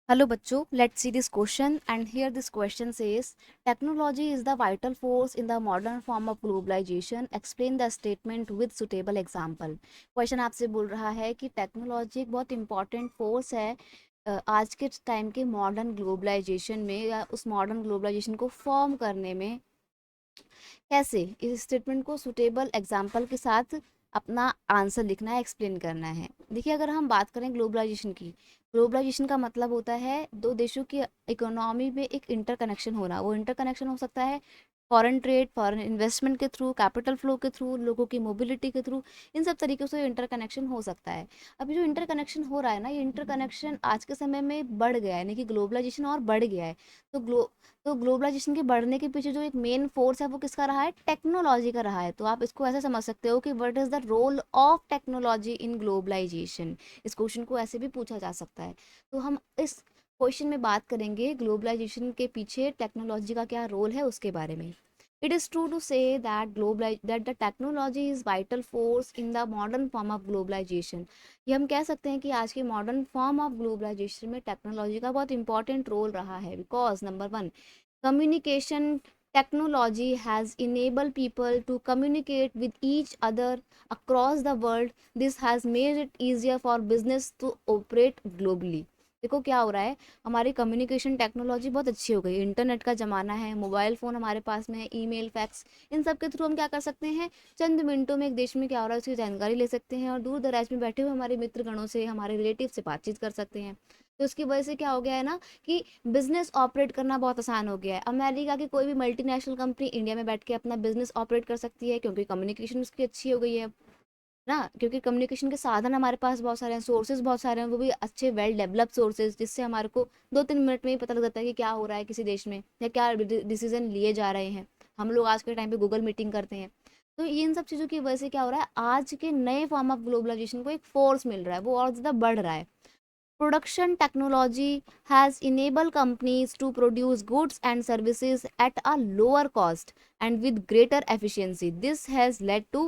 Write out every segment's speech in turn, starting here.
Hello bachcho, let's see this question, and here this question says technology is the vital force in the modern form of globalization. Explain the statement with suitable example. Question आपसे बोल रहा है कि technology एक बहुत important force है आज के टाइम के मॉडर्न ग्लोबलाइजेशन में या उस मॉडर्न ग्लोबलाइजेशन को फॉर्म करने में कैसे। इस स्टेटमेंट को सुटेबल एग्जाम्पल के साथ अपना आंसर लिखना है, एक्सप्लेन करना है। देखिए, अगर हम बात करें ग्लोबलाइजेशन की, ग्लोबलाइजेशन का मतलब होता है दो देशों की इकोनॉमी में एक इंटरकनेक्शन होना। वो इंटरकनेक्शन हो सकता है फॉरेन ट्रेड, फॉरेन इन्वेस्टमेंट के थ्रू, कैपिटल फ्लो के थ्रू, लोगों की मोबिलिटी के थ्रू, इन सब तरीक़ों से इंटरकनेक्शन हो सकता है। अभी जो इंटरकनेक्शन हो रहा है ना, ये इंटरकनेक्शन आज के समय में बढ़ गया है, यानी कि ग्लोबलाइजेशन और बढ़ गया है। तो ग्लोबलाइजेशन के बढ़ने के पीछे जो एक मेन फोर्स है वो किसका रहा है? टेक्नोलॉजी का रहा है। तो आप इसको ऐसे समझ सकते हो कि what is the role of technology in globalisation. इस क्वेश्चन को ऐसे भी पूछा जा सकता है। तो हम इस क्वेश्चन में बात करेंगे ग्लोबलाइजेशन के पीछे टेक्नोलॉजी का क्या रोल है उसके बारे में। It is true to say that the technology is vital force in the modern form of globalization. ये हम कह सकते हैं कि आज के मॉडर्न फॉर्म ऑफ ग्लोबलाइजेशन में टेक्नोलॉजी का बहुत इंपॉर्टेंट रोल रहा है। Because number one, communication technology has enabled people to communicate with each other across the world. This has made it easier for business to operate globally. देखो क्या हो रहा है, हमारी कम्युनिकेशन टेक्नोलॉजी बहुत अच्छी हो गई। इंटरनेट का ज़माना है, मोबाइल फ़ोन हमारे पास में है, ईमेल, फैक्स, इन सब के थ्रू हम क्या कर सकते हैं, चंद मिनटों में एक देश में क्या हो रहा है उसकी जानकारी ले सकते हैं और दूर दराज में बैठे हुए हमारे मित्रगणों से, हमारे रिलेटिव से बातचीत कर सकते हैं। तो इसकी वजह से क्या हो गया है ना कि बिजनेस ऑपरेट करना बहुत आसान हो गया है। अमेरिका की कोई भी मल्टीनेशनल कंपनी इंडिया में बैठ के अपना बिजनेस ऑपरेट कर सकती है, क्योंकि कम्युनिकेशन उसकी अच्छी हो गई है ना। क्योंकि कम्युनिकेशन के साधन हमारे पास बहुत सारे हैं, सोर्सेज बहुत सारे हैं, वो भी अच्छे वेल डेवलप्ड सोर्सेज, जिससे हमारे को 2-3 मिनट में ही पता लग जाता है कि क्या हो रहा है किसी देश में या क्या डिसीजन लिए जा रहे हैं। हम लोग आज के टाइम पे गूगल मीटिंग करते हैं। तो इन सब चीज़ों की वजह से क्या हो रहा है, आज के नए फॉर्म ऑफ ग्लोबलाइजेशन को एक फोर्स मिल रहा है, वो और ज़्यादा बढ़ रहा है। Production technology has enabled companies to produce goods and services at a lower cost and with greater efficiency. This has led to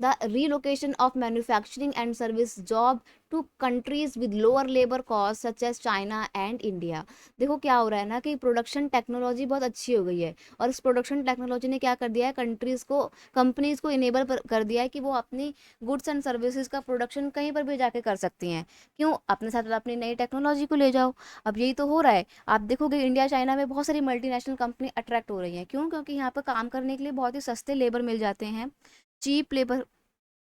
the relocation of manufacturing and service job to countries with lower labor costs such as China and India. देखो क्या हो रहा है ना कि production technology बहुत अच्छी हो गई है और इस प्रोडक्शन टेक्नोलॉजी ने क्या कर दिया है, कंट्रीज को, कंपनीज को इनेबल कर दिया है कि वो अपनी गुड्स एंड सर्विसेज का प्रोडक्शन कहीं पर भी जाके कर सकती हैं। क्यों? अपने साथ अपनी नई टेक्नोलॉजी को ले जाओ। अब यही तो हो रहा है। आप देखोगे इंडिया चाइना में बहुत सारी मल्टीनेशनल कंपनी अट्रैक्ट हो रही हैं। क्यों? क्योंकि यहाँ पर काम करने के लिए बहुत ही सस्ते लेबर मिल जाते हैं, चीप लेबर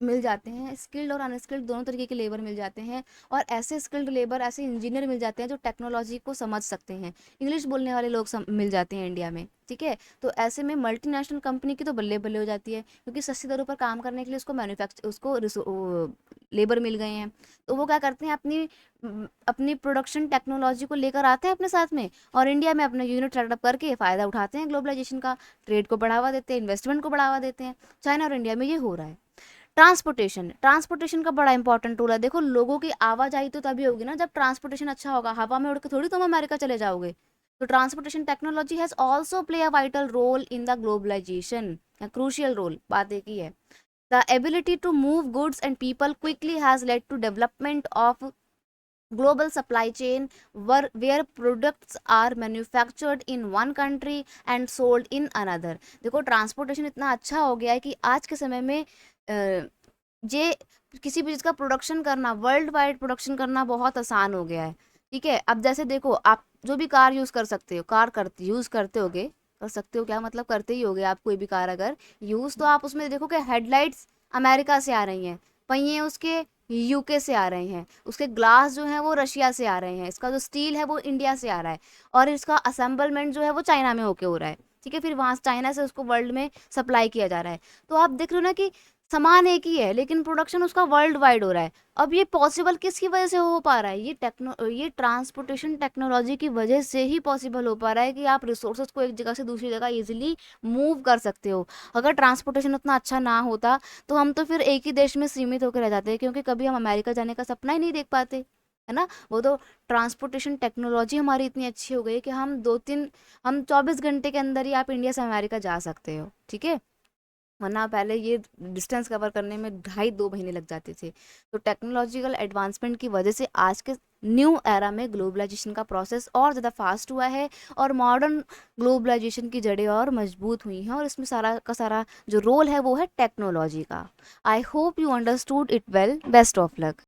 मिल जाते हैं, स्किल्ड और अनस्किल्ड दोनों तरीके के लेबर मिल जाते हैं। और ऐसे स्किल्ड लेबर, ऐसे इंजीनियर मिल जाते हैं जो टेक्नोलॉजी को समझ सकते हैं। इंग्लिश बोलने वाले लोग मिल जाते हैं इंडिया में, ठीक है। तो ऐसे में मल्टीनेशनल कंपनी की तो बल्ले बल्ले हो जाती है, क्योंकि सस्ती दरों पर काम करने के लिए उसको लेबर मिल गए हैं। तो वो क्या करते हैं, अपनी प्रोडक्शन टेक्नोलॉजी को लेकर आते हैं अपने साथ में और इंडिया में अपना यूनिट सेटअप करके फ़ायदा उठाते हैं ग्लोबलाइजेशन का, ट्रेड को बढ़ावा देते हैं, इन्वेस्टमेंट को बढ़ावा देते हैं। चाइना और इंडिया में ये हो रहा है। ट्रांसपोर्टेशन का बड़ा इंपॉर्टेंट रोल है। देखो, लोगों की आवाजाही तो तभी होगी ना जब ट्रांसपोर्टेशन अच्छा होगा। हवा में उड़ के थोड़ी तुम अमेरिका चले जाओगे। तो transportation technology has also play a vital role in the globalisation, crucial role, बात एक ही है। The ability to move goods and people quickly has led to development of global supply chain where products are manufactured in one country and sold in another. देखो, transportation इतना अच्छा हो गया है कि आज के समय में जे किसी भी चीज़ का प्रोडक्शन करना, वर्ल्ड वाइड प्रोडक्शन करना बहुत आसान हो गया है, ठीक है। अब जैसे देखो, आप जो भी कार यूज़ कर सकते हो, यूज़ करते होगे, कर सकते हो क्या मतलब, करते ही होगे आप कोई भी कार अगर यूज़, तो आप उसमें देखो कि हेडलाइट्स अमेरिका से आ रही हैं, पहिए उसके यूके से आ रहे हैं, उसके ग्लास जो हैं वो रशिया से आ रहे हैं, इसका जो स्टील है वो इंडिया से आ रहा है और इसका असेंबलमेंट जो है वो चाइना में होके हो रहा है, ठीक है। फिर वहाँ चाइना से उसको वर्ल्ड में सप्लाई किया जा रहा है। तो आप देख रहे हो ना कि सामान एक ही है लेकिन प्रोडक्शन उसका वर्ल्ड वाइड हो रहा है। अब ये पॉसिबल किसकी वजह से हो पा रहा है? ये ट्रांसपोर्टेशन टेक्नोलॉजी की वजह से ही पॉसिबल हो पा रहा है कि आप रिसोर्सेज को एक जगह से दूसरी जगह इजीली मूव कर सकते हो। अगर ट्रांसपोर्टेशन उतना अच्छा ना होता तो हम तो फिर एक ही देश में सीमित होकर रह जाते हैं, क्योंकि कभी हम अमेरिका जाने का सपना ही नहीं देख पाते, है ना। वो तो ट्रांसपोर्टेशन टेक्नोलॉजी हमारी इतनी अच्छी हो गई कि हम 24 घंटे के अंदर ही आप इंडिया से अमेरिका जा सकते हो, ठीक है। वरना पहले ये डिस्टेंस कवर करने में 2.5-2 महीने लग जाते थे। तो टेक्नोलॉजिकल एडवांसमेंट की वजह से आज के न्यू एरा में ग्लोबलाइजेशन का प्रोसेस और ज़्यादा फास्ट हुआ है और मॉडर्न ग्लोबलाइजेशन की जड़ें और मजबूत हुई हैं, और इसमें सारा का सारा जो रोल है वो है टेक्नोलॉजी का। I hope you understood it well. Best of luck.